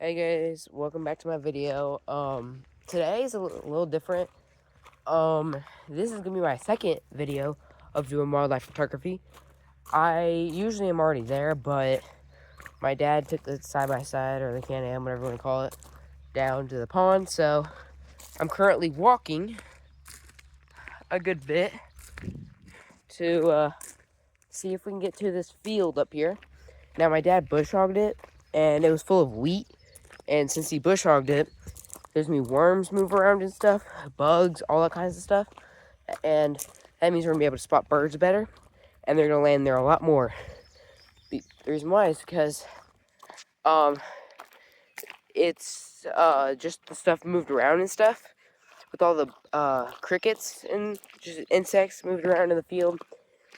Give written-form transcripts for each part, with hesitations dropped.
Hey guys, welcome back to my video. Today is a little different. This is gonna be my second video of doing wildlife photography. I usually am already there, but my dad took the side by side or the Can-Am, whatever you want to call it, down to the pond. So I'm currently walking a good bit to see if we can get to this field up here. Now my dad bush hogged it, and it was full of wheat. And since he bush hogged it, there's gonna be worms move around and stuff, bugs, all that kinds of stuff. And that means we're gonna be able to spot birds better, and they're gonna land there a lot more. The reason why is because it's just the stuff moved around and stuff with all the crickets and just insects moved around in the field.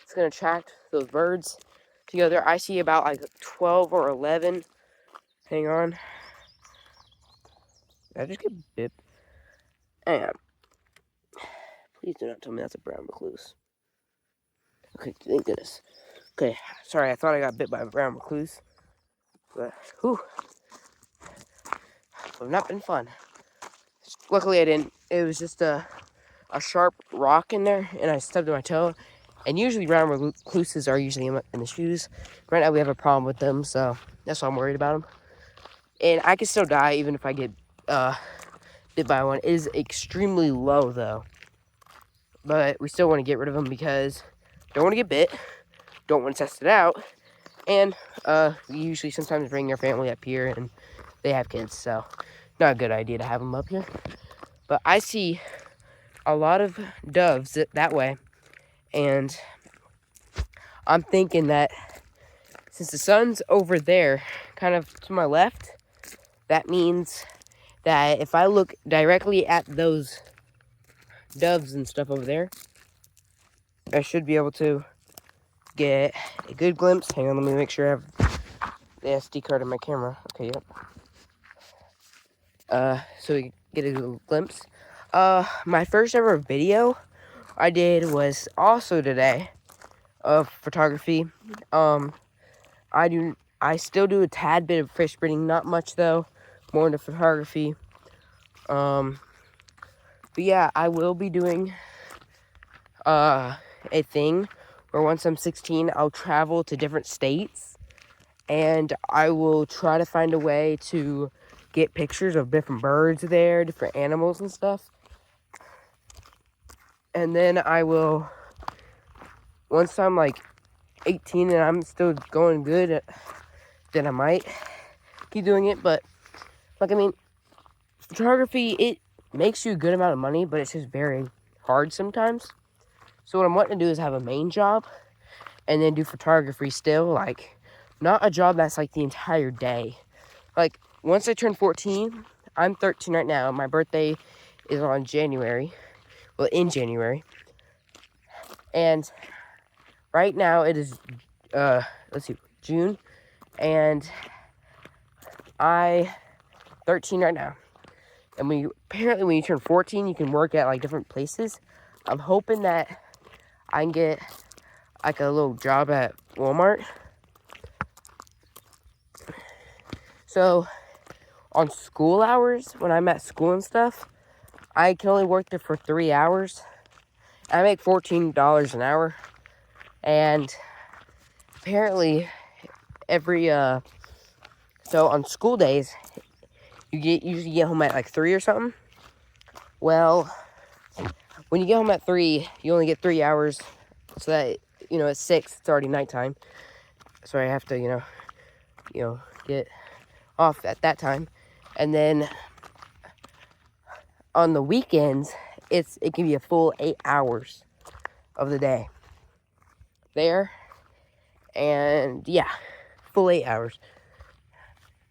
It's gonna attract those birds together. I see about like 12 or 11. Hang on. Did I just get bit? Hang on. Please do not tell me that's a brown recluse. Okay, thank goodness. Okay, sorry, I thought I got bit by a brown recluse. But, whew. Would have not been fun. Luckily, I didn't. It was just a sharp rock in there, and I stubbed my toe. And usually, brown recluses are usually in the shoes. Right now, we have a problem with them, so that's why I'm worried about them. And I can still die even if I get bit by one. It is extremely low, though. But we still want to get rid of them because don't want to get bit, don't want to test it out, and we usually sometimes bring their family up here and they have kids, so not a good idea to have them up here. But I see a lot of doves that way, and I'm thinking that since the sun's over there, kind of to my left, that means that if I look directly at those doves and stuff over there, I should be able to get a good glimpse. Hang on, let me make sure I have the SD card in my camera. Okay, yep. So we get a good glimpse. My first ever video I did was also today of photography. I still do a tad bit of fish breeding, not much though, more into photography. But yeah, I will be doing a thing where once I'm 16, I'll travel to different states, and I will try to find a way to get pictures of different birds there, different animals and stuff. And then I will, once I'm like 18 and I'm still going good, then I might keep doing it. But like, I mean, photography, it makes you a good amount of money, but it's just very hard sometimes. So what I'm wanting to do is have a main job and then do photography still, like not a job that's like the entire day. Like once I turn 14, I'm 13 right now. My birthday is on January. Well, in January. And right now it is June, and I 13 right now. And apparently when you turn 14, you can work at like different places. I'm hoping that I can get like a little job at Walmart. So on school hours, when I'm at school and stuff, I can only work there for 3 hours. I make $14 an hour, and apparently so on school days, you usually get home at like 3 or something. Well, when you get home at 3, you only get 3 hours, so that at 6 it's already nighttime. So I have to get off at that time, and then on the weekends it can be a full 8 hours of the day there, and yeah, full 8 hours.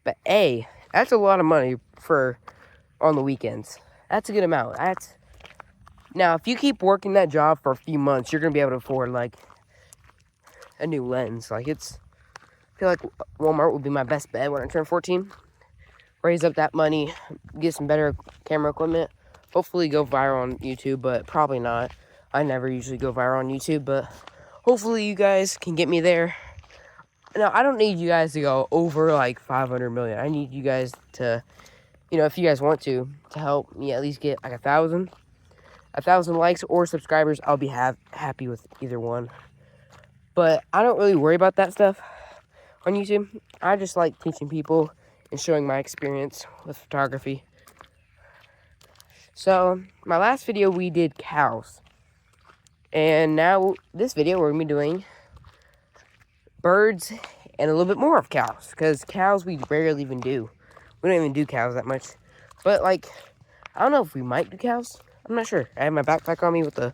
But that's a lot of money for on the weekends. That's a good amount. Now if you keep working that job for a few months, you're gonna be able to afford like a new lens. Like I feel like Walmart would be my best bet when I turn 14. Raise up that money, get some better camera equipment, hopefully go viral on YouTube, but probably not. I never usually go viral on YouTube, but hopefully you guys can get me there. Now, I don't need you guys to go over like 500 million. I need you guys to, if you guys want to help me at least get like 1,000 likes or subscribers. I'll be happy with either one. But I don't really worry about that stuff on YouTube. I just like teaching people and showing my experience with photography. So, my last video we did cows. And now, this video we're going to be doing birds and a little bit more of cows. Because cows we rarely even do. We don't even do cows that much. But, like, I don't know if we might do cows. I'm not sure. I have my backpack on me with the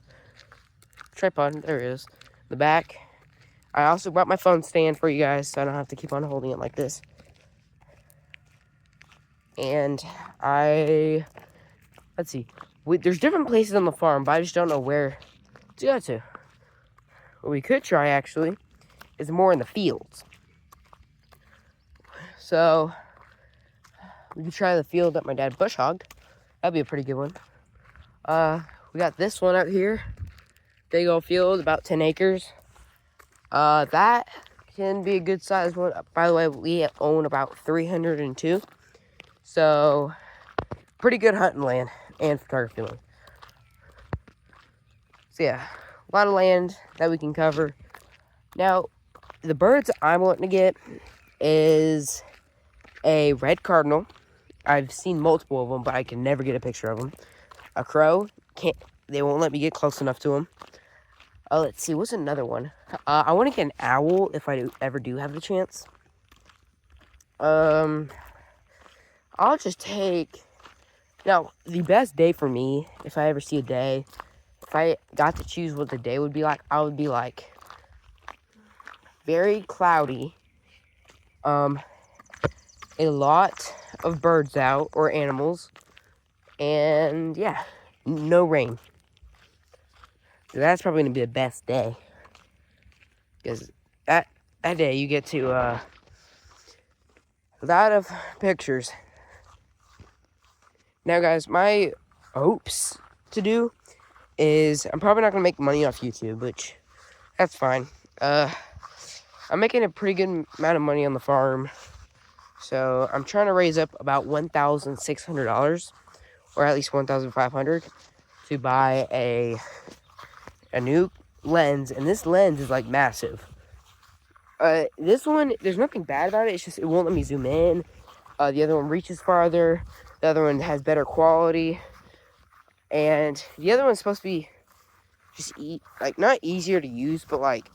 tripod. There it is. The back. I also brought my phone stand for you guys, so I don't have to keep on holding it like this. And let's see. There's different places on the farm, but I just don't know where to go to. What we could try, actually, is more in the fields. So, we could try the field that my dad bush hogged. That'd be a pretty good one. We got this one out here. Big old field, about 10 acres. That can be a good size one. By the way, we own about 302. So, pretty good hunting land and photography land. So yeah, a lot of land that we can cover. Now, the birds I'm wanting to get is a red cardinal. I've seen multiple of them, but I can never get a picture of them. A crow, they won't let me get close enough to them. Let's see, what's another one? I want to get an owl if I ever do have the chance. I'll just take... Now, the best day for me, if I ever see a day, if I got to choose what the day would be like, I would be like very cloudy, a lot of birds out or animals, and yeah, no rain. That's probably gonna be the best day, because that day you get to a lot of pictures. Now, guys, my hopes to do is I'm probably not gonna make money off YouTube, which that's fine. I'm making a pretty good amount of money on the farm, so I'm trying to raise up about $1,600, or at least $1,500, to buy a new lens, and this lens is like massive. This one, there's nothing bad about it. It's just it won't let me zoom in. The other one reaches farther. The other one has better quality, and the other one's supposed to be just like not easier to use, but like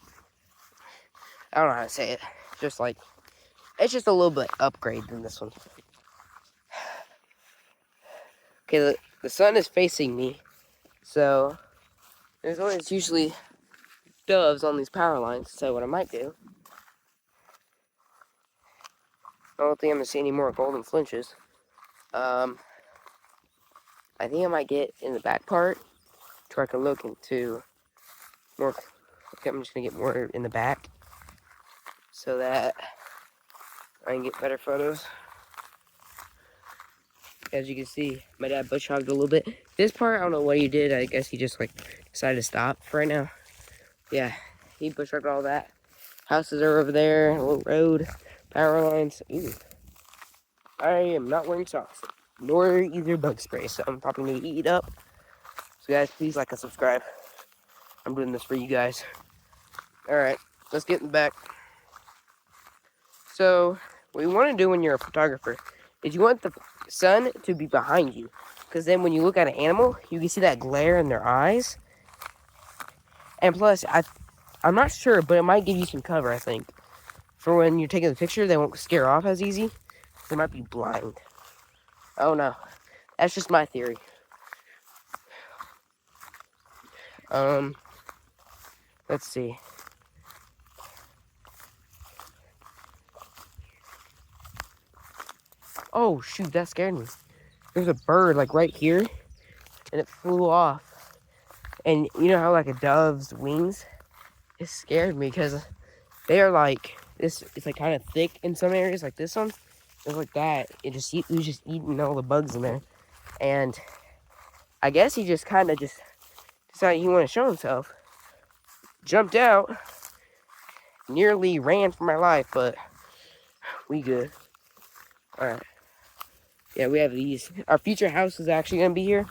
I don't know how to say it. Just like it's just a little bit upgrade than this one. Okay, the sun is facing me, so there's always usually doves on these power lines. So what I might do, I don't think I'm gonna see any more golden flinches. I think I might get in the back part to where I can look into more. Okay, I'm just gonna get more in the back so that I can get better photos. As you can see, my dad bush hogged a little bit. This part, I don't know what he did. I guess he just like decided to stop for right now. Yeah, he bush hogged all that. Houses are over there, a little road, power lines. Ooh. I am not wearing socks, nor either bug spray, so I'm probably going to eat up. So guys, please like and subscribe. I'm doing this for you guys. Alright, let's get in the back. So, what you want to do when you're a photographer is you want the sun to be behind you. Because then when you look at an animal, you can see that glare in their eyes. And plus, I'm not sure, but it might give you some cover, I think. For when you're taking the picture, they won't scare off as easy. They might be blind. Oh no, that's just my theory. Let's see. Oh shoot, that scared me. There's a bird like right here, and it flew off. And you know how like a dove's wings? It scared me because they are like this. It's like kind of thick in some areas, like this one. It's like that. It was just eating all the bugs in there, and I guess he just kind of just decided he wanted to show himself. Jumped out, nearly ran for my life, but we good. Alright. Yeah, we have these. Our future house is actually gonna be here.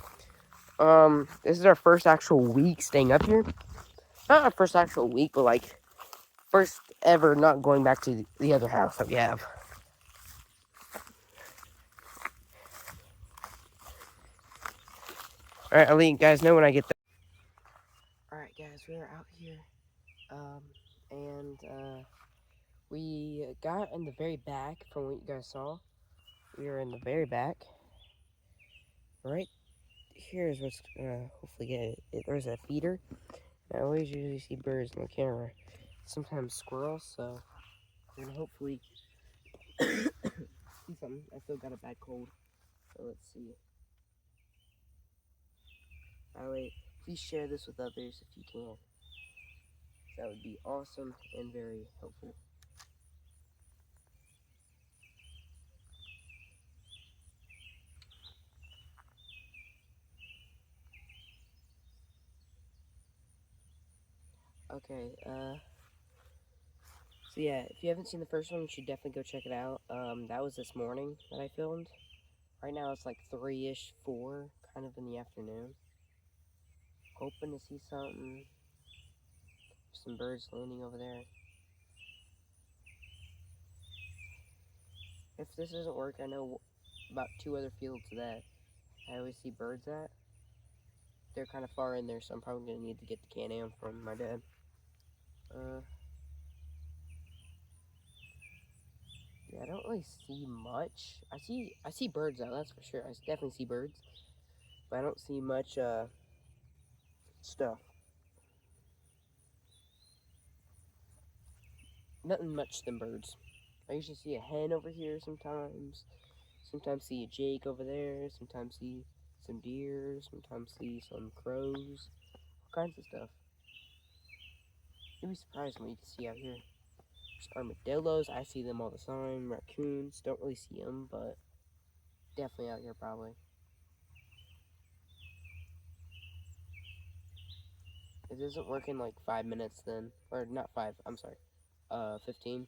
This is our first actual week staying up here. Not our first actual week, but like first ever not going back to the other house that we have. Alright, I'll let you guys know when I get there. Alright guys, we are out here. We got in the very back from what you guys saw. We are in the very back. Right here is what's gonna hopefully get it. There's a feeder. I always usually see birds on the camera. Sometimes squirrels, so we're gonna hopefully see something. I still got a bad cold, so let's see. By the way, please share this with others if you can. That would be awesome and very helpful. Okay, so yeah, if you haven't seen the first one, you should definitely go check it out. That was this morning that I filmed. Right now it's like 3-ish, 4, kind of in the afternoon. Hoping to see something. Some birds landing over there. If this doesn't work, I know about 2 other fields that I always see birds at. They're kind of far in there, so I'm probably going to need to get the Can-Am from my dad. Yeah, I don't really see much. I see birds though, that's for sure. I definitely see birds. But I don't see much, stuff. Nothing much than birds. I usually see a hen over here sometimes. Sometimes see a jake over there. Sometimes see some deer. Sometimes see some crows. All kinds of stuff. You'd be surprised what you can see out here. There's armadillos. I see them all the time. Raccoons. Don't really see them, but definitely out here probably. If it doesn't work in like 5 minutes then, or not 5, I'm sorry, 15,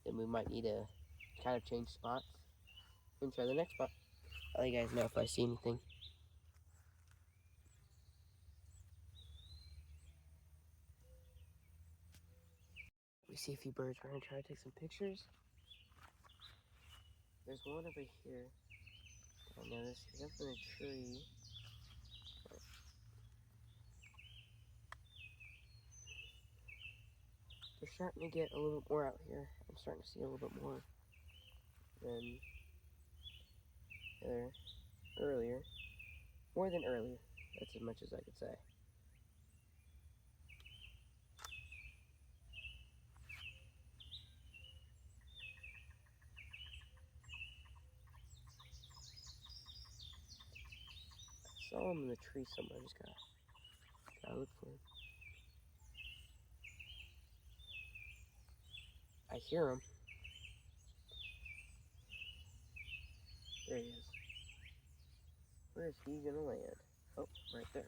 then we might need to kind of change spots and try the next spot. I'll let you guys know if I see anything. We see a few birds. We're gonna try to take some pictures. There's one over here. I noticed he's up in a tree. They're starting to get a little bit more out here. I'm starting to see a little bit more than earlier. More than earlier. That's as much as I could say. I saw him in the tree somewhere. I just gotta look for him. I hear him. There he is. Where is he gonna land? Oh, right there.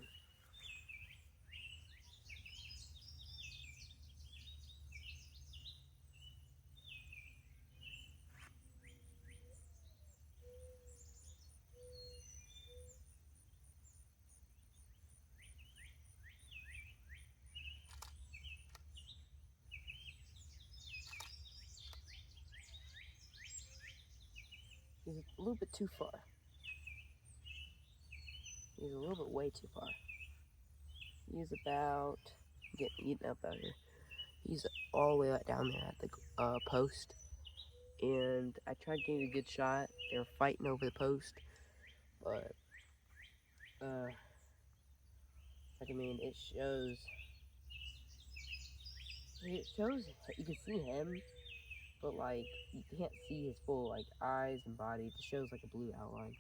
He's a little bit too far. He's a little bit way too far. He's about getting eaten up out here. He's all the way right down there at the post. And I tried getting a good shot. They were fighting over the post. But, I mean, it shows, you can see him, but, like, you can't see his full, like, eyes and body. It just shows, like, a blue outline.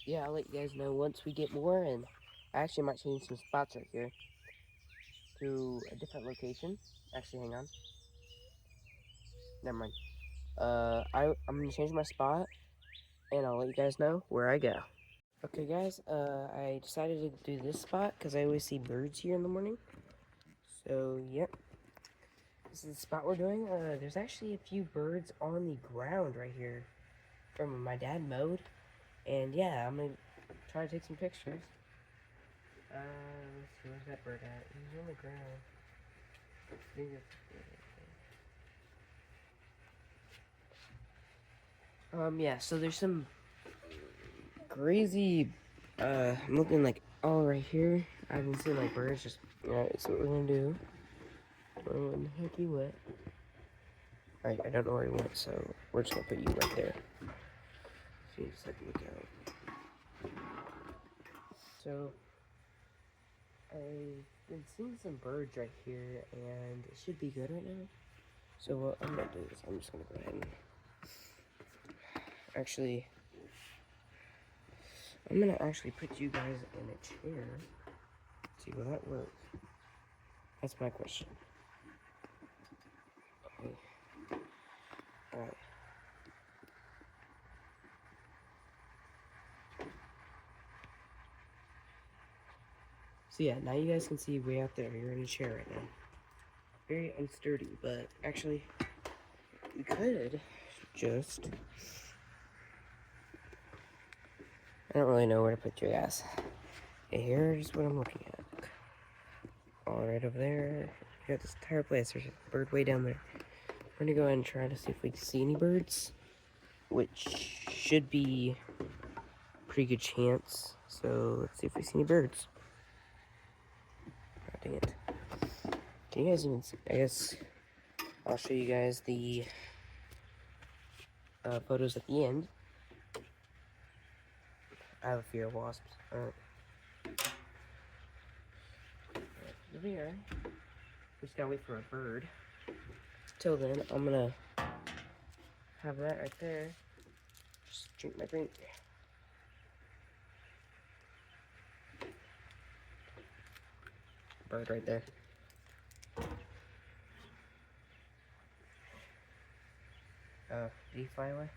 Yeah, I'll let you guys know once we get more, and I actually might change some spots right here to a different location. Actually, hang on. Never mind. I'm gonna change my spot, and I'll let you guys know where I go. Okay, guys. I decided to do this spot because I always see birds here in the morning. So, yep. This is the spot we're doing. There's actually a few birds on the ground right here from when my dad mowed. And yeah, I'm gonna try to take some pictures. Let's see, where's that bird at? He's on the ground. I think that's yeah, so there's some crazy, I'm looking like all right here. I've been seeing like birds just, alright, so what we're gonna do, where the heck he went? Alright, I don't know where he went, so we're just gonna put you right there. See if I can look out. So, I've been seeing some birds right here, and it should be good right now. So what I'm gonna do is I'm just gonna go ahead and actually, I'm gonna actually put you guys in a chair. See, will that work? That's my question. Okay. Alright. So yeah, now you guys can see way out there. You're in a chair right now. Very unsturdy, but actually, we could just... I don't really know where to put you guys. Okay, here's what I'm looking at. All right over there. You got this entire place. There's a bird way down there. We're gonna go ahead and try to see if we can see any birds, which should be a pretty good chance. So let's see if we see any birds. Oh, dang it. Can you guys even see? I guess I'll show you guys the photos at the end. I have a fear of wasps. Alright. Here we are. We just gotta wait for a bird. Till then, I'm gonna have that right there. Just drink my drink. Bird right there. Did he fly away?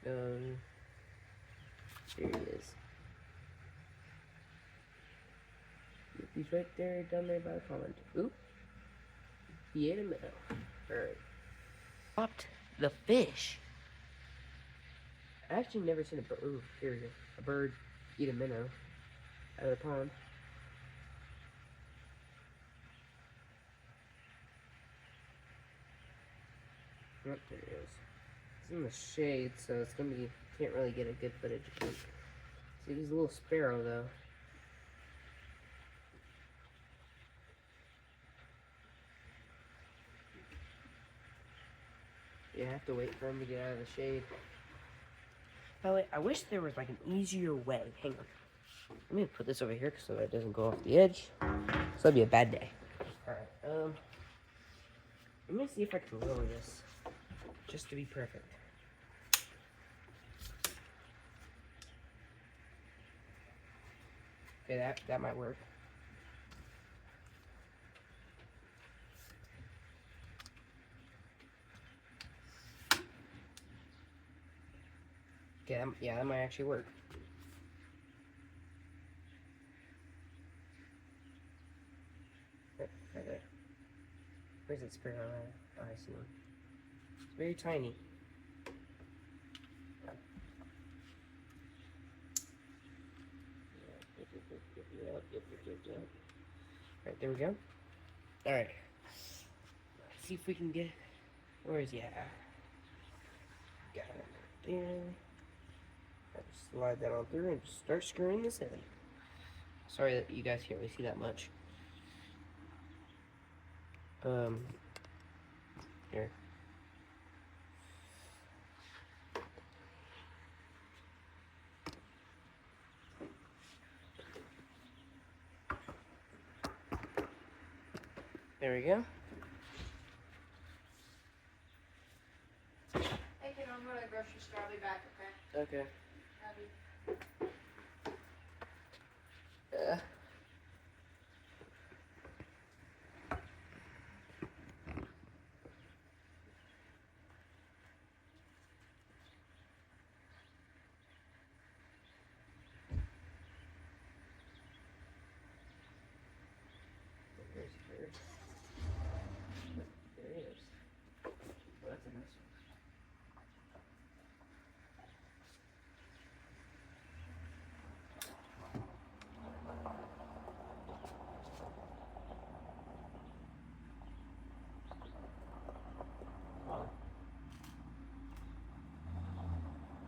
There he is. He's right there, down there by the pond. Oop. He ate a minnow. Alright. Popped the fish. I actually never seen a bird. Ooh, here we go. A bird eat a minnow out of the pond. Oh, there it is. It's in the shade, so it's gonna be, can't really get a good footage of him. See, he's a little sparrow though. You have to wait for him to get out of the shade. By the way, I wish there was like an easier way. Hang on. Let me put this over here so that it doesn't go off the edge. So that'd be a bad day. Alright, let me see if I can lower this. Just to be perfect. Okay, that might work. Okay, yeah, that might actually work. Right there. Where's that sparrow at? Oh, I see him. It's very tiny. Right, there we go. Alright. Let's see if we can get... Where is he at? Got it there. Just slide that on through and just start screwing this in. Sorry that you guys can't really see that much. Here. There we go. Hey, kid, I'm going to the grocery store. I'll be back, okay? Okay. Love you.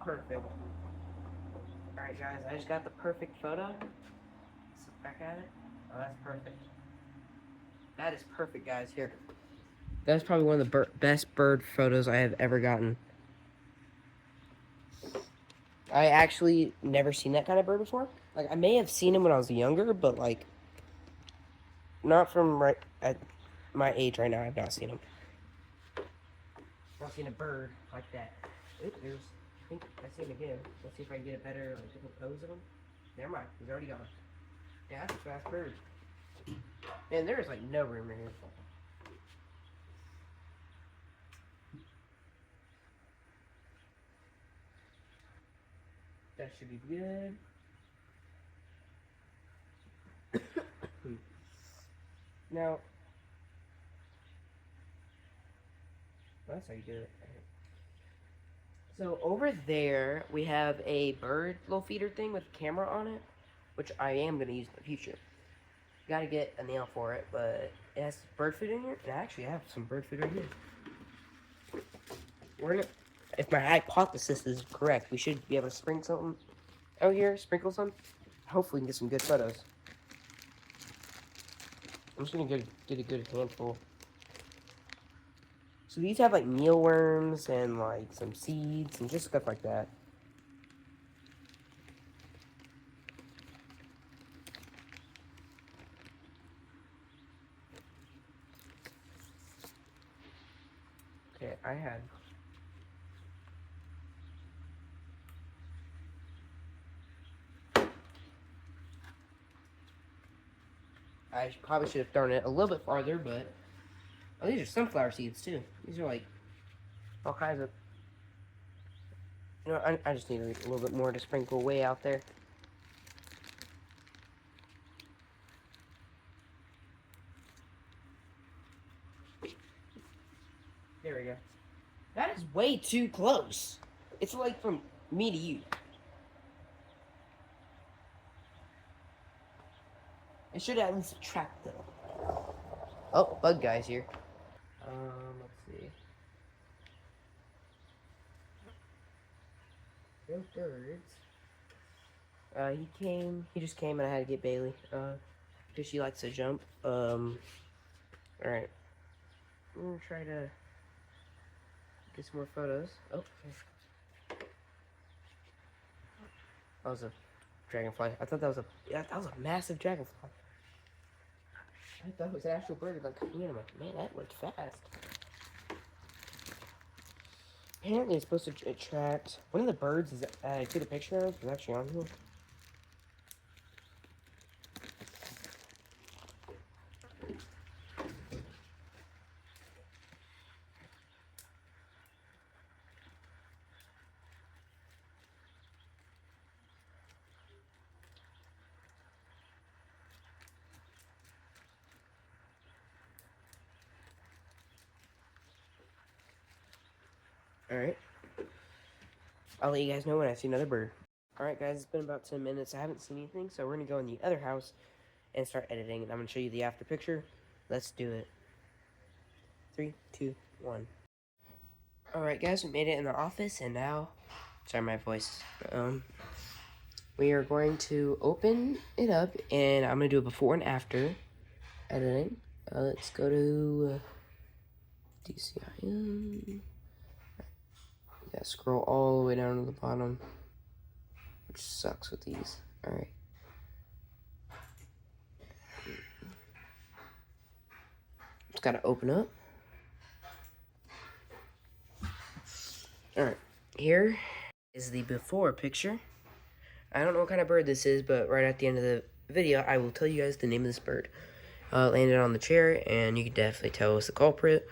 perfect. Alright guys, I just got the perfect photo. Let's look back at it. Oh, that's perfect. That is perfect, guys. Here. That's probably one of the best bird photos I have ever gotten. I actually never seen that kind of bird before. Like, I may have seen him when I was younger, but, like, not from right at my age right now. I've not seen him. I've not seen a bird like that. Oop, there's, I think I seen him again. Let's see if I can get a better, like, different pose of him. Never mind. He's already gone. Yeah, that's a fast bird. Man, there's, like, no room in here. That should be good. Now, that's how you do it. So over there, we have a bird little feeder thing with a camera on it, which I am going to use in the future. Gotta get a nail for it, but it has bird food in here. And I actually have some bird food right here. We're gonna, if my hypothesis is correct, we should be able to sprinkle something out here, sprinkle some. Hopefully we can get some good photos. I'm just gonna get a good handful. So these have like mealworms and like some seeds and just stuff like that. Okay, I had. I probably should have thrown it a little bit farther, but oh, these are sunflower seeds too. These are like all kinds of. You know, I just need a little bit more to sprinkle way out there. There we go. That is way too close. It's like from me to you. It should at least attract them. Oh, bug guy's here. Let's see. No birds. He just came and I had to get Bailey. Because she likes to jump. Alright. I'm gonna try to get some more photos. Oh, okay. That was a dragonfly. I thought that was a massive dragonfly. I thought it was an actual bird, like coming in. I'm like, man, that went fast. Apparently, it's supposed to attract one of the birds. Is I took a picture of. Is actually on here. Alright. I'll let you guys know when I see another bird. Alright guys, it's been about 10 minutes. I haven't seen anything, so we're going to go in the other house and start editing. And I'm going to show you the after picture. Let's do it. 3, 2, 1. Alright guys, we made it in the office, and now... Sorry, my voice. We are going to open it up, and I'm going to do a before and after editing. Let's go to DCIM. Yeah, scroll all the way down to the bottom, which sucks with these. Alright. It's got to open up. Alright, here is the before picture. I don't know what kind of bird this is, but right at the end of the video, I will tell you guys the name of this bird. Landed on the chair, and you can definitely tell it's the culprit.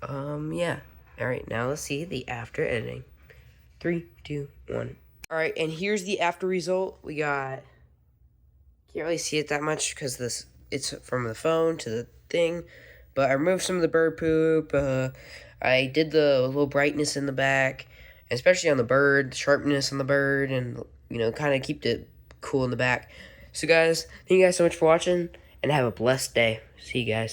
Yeah. Alright, now let's see the after editing. 3, 2, 1. Alright, and here's the after result. We got... Can't really see it that much because it's from the phone to the thing. But I removed some of the bird poop. I did the little brightness in the back. Especially on the bird, the sharpness on the bird. And, you know, kind of keep it cool in the back. So, guys, thank you guys so much for watching. And have a blessed day. See you guys.